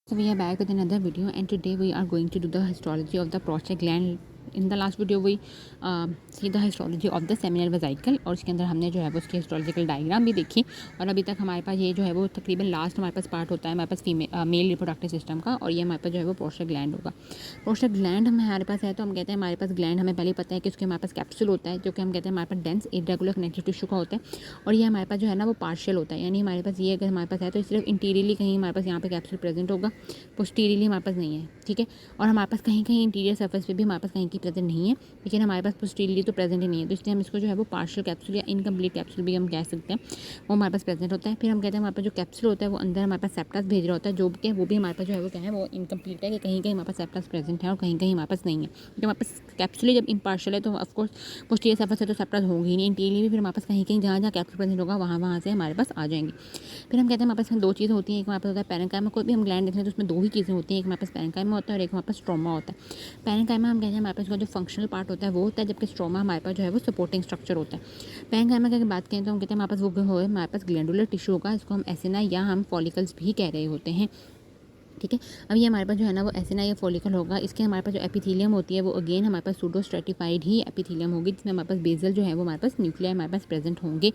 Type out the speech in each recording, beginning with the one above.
So we are back with another video, and today we are going to do the histology of the prostate gland. In the last video we see the histology of the seminal vesicle और इसके अंदर हमने जो है वो उसकी histological diagram भी देखी। और अभी तक हमारे पास ये जो है वो तकरीबन लास्ट हमारे पास पार्ट होता है हमारे पास मेल रिप्रोडक्टिव सिस्टम का, और ये हमारे पास जो है वो प्रोस्टेट ग्लैंड होगा। प्रोस्टेट ग्लैंड हमारे पास है तो हम कहते हैं हमारे पास ग्लैंड हमें पहले पता है कि उसके हमारे पास कैप्सूल होता है, जो कि हम कहते हैं हमारे पास डेंस इरेगुलर कनेक्टिव टिश्यू का होता है। और ये हमारे पास जो है ना वो पार्शियल होता है, यानी हमारे पास ये अगर हमारे पास है तो सिर्फ इंटीरियरली कहीं हमारे पास यहाँ पे कैप्सूल प्रेजेंट होगा, पोस्टीरियरली हमारे पास नहीं है। ठीक है, और हमारे पास कहीं कहीं इंटीरियर सर्फेस पे भी हमारे पास कहीं की प्रेजेंट नहीं है, लेकिन हमारे पास पोस्टीरियरली तो प्रेजेंट ही नहीं है, तो इसलिए हम इसको जो है वो पार्शियल कैप्सूल या इनकम्प्लीट कैप्सूल भी हम कह सकते हैं, वो हमारे पास प्रेजेंट होता है। फिर हम कहते हैं हमारे पास जो कैप्सूल होता है वो अंदर हमारे पास सेप्टस भेज रहा होता है, जो कि वो भी हमारे पास जो है वो क्या है वो इनकम्प्लीट है, कि कहीं कहीं हमारे पास सेप्टस प्रेजेंट है और कहीं कहीं हमारे पास नहीं है। क्योंकि हमारे पास कैप्सूल जब इम्पार्शियल है तो ऑफकोर्स पोस्टीरियर सर्फेस है तो सेप्टस होगी ही नहीं, इंटीरियर भी फिर हमारे पास कहीं कहीं जहाँ जहाँ कैप्सूल प्रेजेंट होगा वहाँ से हमारे पास आ जाएंगी। फिर हम कहते हैं हमारे पास दो चीज़ें होती हैं, एक हमारे पास होता है पैरेन्काइमा। कोई भी हम ग्लैंड देखते हैं तो उसमें दो ही चीज़ें होती हैं, एक हमारे पास पैरेन्काइमा होता है और एक हमारे पास स्ट्रोमा होता है। पैरेन्काइमा हम कहते हैं हमारे पास का जो फंक्शनल पार्ट होता है वो होता है, जबकि स्ट्रोमा हमारे पास जो है वो सपोर्टिंग स्ट्रक्चर होता है। पैरेन्काइमा की अगर बात करें तो हम कहते हैं हमारे पास वो हो हमारे पास ग्लैंडुलर टिश्यू होगा, इसको हम एसिना या हम फॉलिकल्स भी कह रहे होते हैं। ठीक है, अब ये हमारे पास जो है ना वो एसिना या फॉलिकल होगा। इसके हमारे पास जो एपिथेलियम होती है वो अगेन हमारे पास सूडो स्ट्रेटिफाइड ही एपिथेलियम होगी, जिसमें हमारे पास बेसल जो है वो हमारे पास न्यूक्लियर हमारे पास प्रेजेंट होंगे।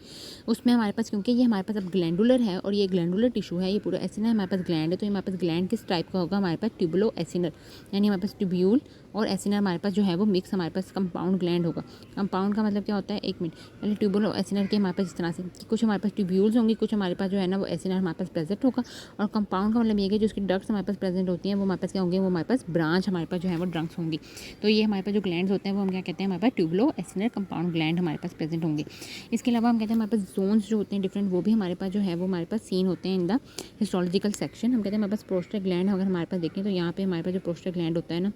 उसमें हमारे पास क्योंकि ये हमारे पास अब ग्लैंडुलर है और ये ग्लैंडुलर टिश्यू है, ये पूरा एसिना हमारे पास ग्लैंड है, तो ये हमारे पास ग्लैंड किस टाइप का होगा हमारे पास ट्यूबुलो एसिनर, यानी हमारे पास ट्यूब्यूल और एसिनर हमारे पास जो है वो मिक्स हमारे पास कंपाउंड ग्लैंड होगा। कंपाउंड का मतलब क्या होता है, एक मिनट पहले ट्यूबुल और एसिनर के हमारे पास इस तरह से कि कुछ हमारे पास ट्यूब्यूल्स होंगी, कुछ हमारे पास जो है ना वो एसिनर हमारे पास प्रेजेंट होगा। और कंपाउंड का मतलब ये है जो उसकी डक्ट्स हमारे पास प्रेजेंट होती हैं वो हमारे पास क्या होंगे, वो हमारे पास ब्रांच हमारे पास जो है वो ड्रंक्स होंगी। तो ये हमारे पास जो ग्लैंड्स होते हैं वो हम क्या कहते हैं हमारे पास ट्यूबुलो एसिनर कंपाउंड ग्लैंड हमारे पास प्रेजेंट होंगे। इसके अलावा हम कहते हैं हमारे पास जोन्स जो होते हैं डिफरेंट, वो भी हमारे पास जो है वो हमारे पास सीन होते हैं इन द हिस्टोलॉजिकल सेक्शन। हम कहते हैं हमारे पास प्रोस्टेट ग्लैंड अगर हमारे पास देखें तो यहाँ पे हमारे पास जो प्रोस्टेट ग्लैंड होता है ना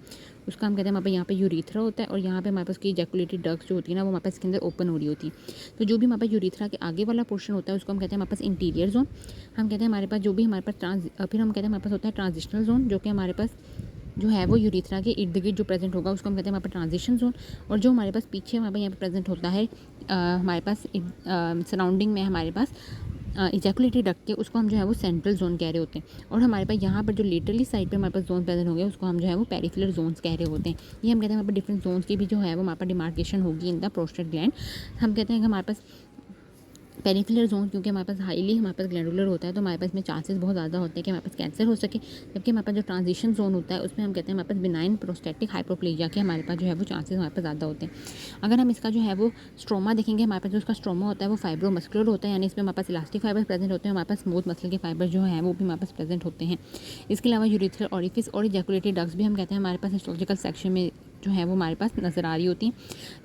उसका हम कहते हैं हमारे पास यहाँ पे यूरीथ्रा होता है, और यहाँ पे हमारे पास की इजैकुलेटेड डक्ट्स जो होती है ना वो हमारे पास इसके अंदर ओपन हो रही होती है। तो जो भी हमारे पास यूरीथ्रा के आगे वाला पोर्शन होता है उसको हम कहते हैं हमारे पास इंटीरियर जोन। हम कहते हैं हमारे पास जो भी हमारे पास फिर हम कहते हैं हमारे पास होता है ट्रांजिशनल जोन, जो कि हमारे पास जो है वो यूरीथ्रा के इर्द गिर्द जो प्रेजेंट होगा उसको हम कहते हैं हमारे पास ट्रांजिशन जोन। और जो हमारे पास पीछे हमारे पास यहाँ पे प्रेजेंट होता है हमारे पास सराउंडिंग में हमारे पास इजैकुलेटेड डक्ट के, उसको हम जो है वो सेंट्रल जोन कह रहे होते हैं। और हमारे पास यहाँ पर जो लेटरली साइड पे हमारे पास जोन प्रेजेंट होंगे उसको हम जो है वो पेरिफेरल जोन्स कह रहे होते हैं। ये हम कहते हैं हमारे पास डिफरेंट जोन्स की भी जो है वो हमारे पास डिमार्केशन होगी इन द प्रोस्टेट ग्लैंड। हम कहते हैं कि हमारे पास पेरिफेरल जोन क्योंकि हमारे पास हाईली हमारे पास ग्लैंडुलर होता है तो हमारे पास में चांसेस बहुत ज़्यादा होते हैं कि हमारे पास कैंसर हो सके। जबकि हमारे पास जो ट्रांजिशन जोन होता है उसमें हम कहते हैं हमारे पास बिनाइन प्रोस्टेटिक हाइपोप्लेजिया के हमारे पास जो है वो चांसेस हमारे पास ज़्यादा होते हैं। अगर हम इसका जो है वो स्ट्रोमा देखेंगे, हमारे पास जो उसका स्ट्रोमा होता है वो फाइब्रोमस्कुलर होता है, यानी इसमें हमारे पास इलास्टिक फाइबर प्रेजेंट होते हैं, हमारे पास स्मूथ मसल के फाइबर जो है वो भी हमारे पास प्रेजेंट होते हैं। इसके अलावा यूरिथ्रल ऑरिफिस और इजैकुलेटेड डक्ट्स भी हम कहते हैं हमारे पास हिस्टोलॉजिकल सेक्शन में जो है वो हमारे पास नज़र आ रही होती हैं।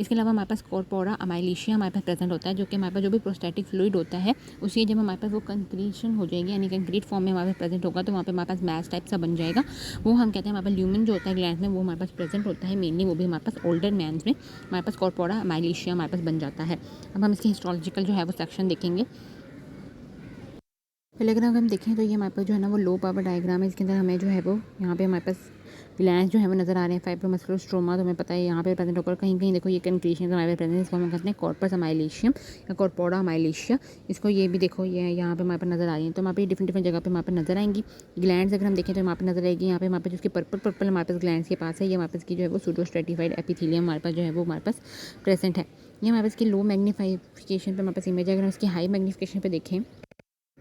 इसके अलावा हमारे पास कॉर्पोरा अमाइलिशिया हमारे पास प्रेजेंट होता है, जो कि हमारे पास जो भी प्रोस्टेटिक फ्लूइड होता है उसी जब हमारे पास वो कंक्रीशन हो जाएगी, यानी कंक्रीट फॉर्म में हमारे पास प्रेजेंट होगा तो वहाँ पे हमारे पास मैश टाइप सा बन जाएगा। वो हम कहते हैं हमारे पास ल्यूमिन जो होता है ग्लैंड में वो हमारे पास प्रेजेंट होता है मेनली, वो भी हमारे पास ओल्डर मैंस में हमारे पास कॉर्पोरा अमाइलिशिया हमारे पास बन जाता है। अब हम इसके हिस्टोलॉजिकल जो है वो सेक्शन देखेंगे। पहले अगर हम देखें तो ये हमारे पास जो है ना वो लो पावर डायग्राम है, इसके अंदर हमें जो है वो यहाँ पे हमारे पास ग्लैंड्स जो है वो नज़र आ रहे हैं। फाइब्रोमस्कुलर स्ट्रोमा तो हमें पता है यहाँ पे प्रेजेंट होकर कहीं कहीं देखो ये कंक्रीशन हमारे प्रेजेंट, इसको हम कहते हैं कॉर्पस अमाइलिशियम या कॉर्पोरा अमाइलिशिया। इसको ये भी देखो ये यहाँ पे हमारे पास नज़र आ रही है, तो हमारे पे डिफरेंट डिफरेंट जगह पे हमारे पास नज़र आएंगी ग्लैंड्स। अगर हम देखें तो हमारे पास नज़र आएगी यहाँ पे हमारे पास जिसकी पर्पल पर्पल हमारे पास ग्लैंड्स के पास है, ये हमारे पास की जो है वो सूडो स्ट्रेटिफाइड एपिथेलियम हमारे पास जो है वो हमारे पास प्रेजेंट है। ये हमारे पास की लो मैग्नीफिकेशन पे हमारे पास इमेज है। अगर हम इसकी हाई मैग्नीफिकेशन पे देखें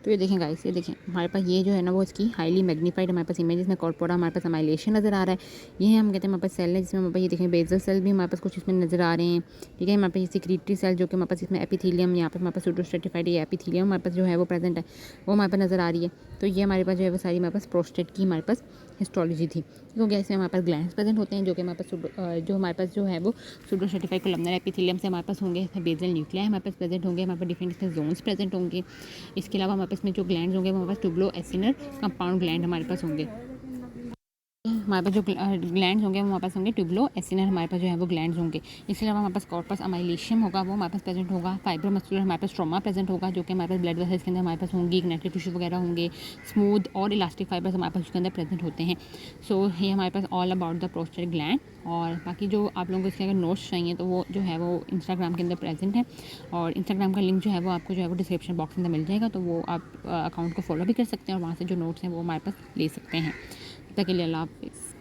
तो ये देखें गाइस, ये देखें हमारे पास ये जो है ना वो इसकी हाईली मैग्नीफाइड हमारे पास इमेज, इसमें कॉर्पोरा हमारे पास अमाइलेशन नज़र आ रहा है। ये हम कहते हैं हमारे पास सेल है जिसमें हमारे पास ये देखें बेजल सेल भी हमारे पास कुछ इसमें नज़र आ रहे हैं। ठीक है, हमारे पास ये सिक्रीटरी सेल जो कि हमारे पास इसमें एपिथेलियम, यहाँ पर हमारे पास सूडोस्ट्रेटिफाइड ये एपिथेलियम हमारे पास जो है वो प्रेजेंट है, वो हमारे पास नज़र आ रही है। तो ये हमारे पास जो है वो सारी हमारे पास प्रोस्टेट की हमारे पास हिस्टोलॉजी थी। तो क्या इसमें हमारे पास ग्लैंड्स प्रेजेंट होते हैं जो कि हमारे पास जो हमारे पास जो है वो सूडोस्ट्रेटिफाइड कोलम्नर एपिथेलियम से हमारे पास होंगे, इसमें बेजल न्यूक्लियाई हमारे पास प्रेजेंट होंगे, हमारे पास डिफरेंट इसमें जोन्स प्रेजेंट होंगे। इसके अलावा हमारे पास में जो ग्लैंड्स होंगे हमारे पास ट्यूबुलो एसिनर कंपाउंड ग्लैंड हमारे पास होंगे। हमारे पास जो ग्लैंड्स होंगे वो हमारे पास होंगे ट्यूबलो एसिनर, हमारे पास जो है वो ग्लैंड्स होंगे। इसके अलावा हमारे पास कॉर्पस अमाइलेशियम होगा, वो हमारे पास प्रेजेंट होगा। फाइब्रोमस्कुलर हमारे पास ट्रॉमा प्रेजेंट होगा, जो कि हमारे पास ब्लड वेसल्स के अंदर हमारे पास होंगी, कनेक्टिव टिश्यू वगैरह होंगे। स्मूथ और इलास्टिक फाइबर्स हमारे पास उसके अंदर प्रेजेंट होते हैं। सो ये हमारे पास all about the prostate gland. और बाकी जो आप लोगों को इसके अगर नोट्स चाहिए तो वो जो है वो इंस्टाग्राम के अंदर प्रेजेंट है, और इंस्टाग्राम का लिंक जो है वो आपको जो है वो डिस्क्रिप्शन बॉक्स के अंदर मिल जाएगा, तो वो आप अकाउंट को फॉलो भी कर सकते हैं और वहाँ से जो नोट्स हैं वो हमारे पास ले सकते हैं। तब तक के लिए अल्लाह हाफ़िज़।